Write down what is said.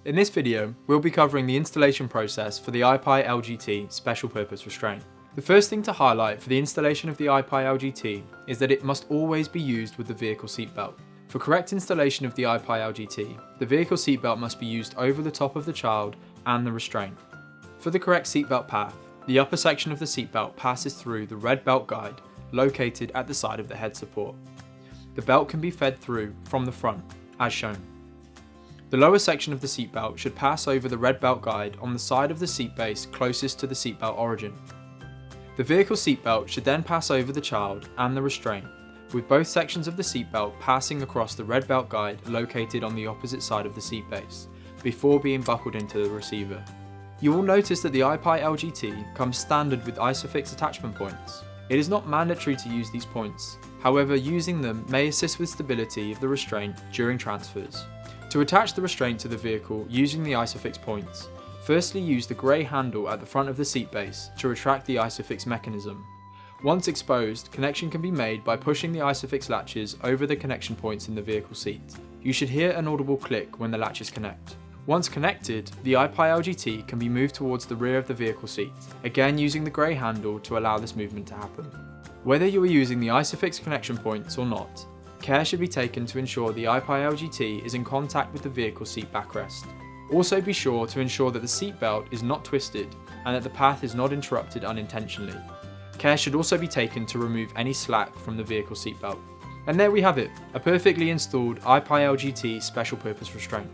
In this video, we'll be covering the installation process for the iPi LGT special purpose restraint. The first thing to highlight for the installation of the iPi LGT is that it must always be used with the vehicle seatbelt. For correct installation of the iPi LGT, the vehicle seatbelt must be used over the top of the child and the restraint. For the correct seatbelt path, the upper section of the seatbelt passes through the red belt guide located at the side of the head support. The belt can be fed through from the front, as shown. The lower section of the seatbelt should pass over the red belt guide on the side of the seat base closest to the seatbelt origin. The vehicle seatbelt should then pass over the child and the restraint, with both sections of the seatbelt passing across the red belt guide located on the opposite side of the seat base, before being buckled into the receiver. You will notice that the iPi LGT comes standard with ISOFIX attachment points. It is not mandatory to use these points, however using them may assist with stability of the restraint during transfers. To attach the restraint to the vehicle using the ISOFIX points, firstly use the grey handle at the front of the seat base to retract the ISOFIX mechanism. Once exposed, connection can be made by pushing the ISOFIX latches over the connection points in the vehicle seat. You should hear an audible click when the latches connect. Once connected, the iPi LGT can be moved towards the rear of the vehicle seat, again using the grey handle to allow this movement to happen. Whether you are using the ISOFIX connection points or not, care should be taken to ensure the iPi LGT is in contact with the vehicle seat backrest. Also be sure to ensure that the seat belt is not twisted and that the path is not interrupted unintentionally. Care should also be taken to remove any slack from the vehicle seat belt. And there we have it, a perfectly installed iPi LGT special purpose restraint.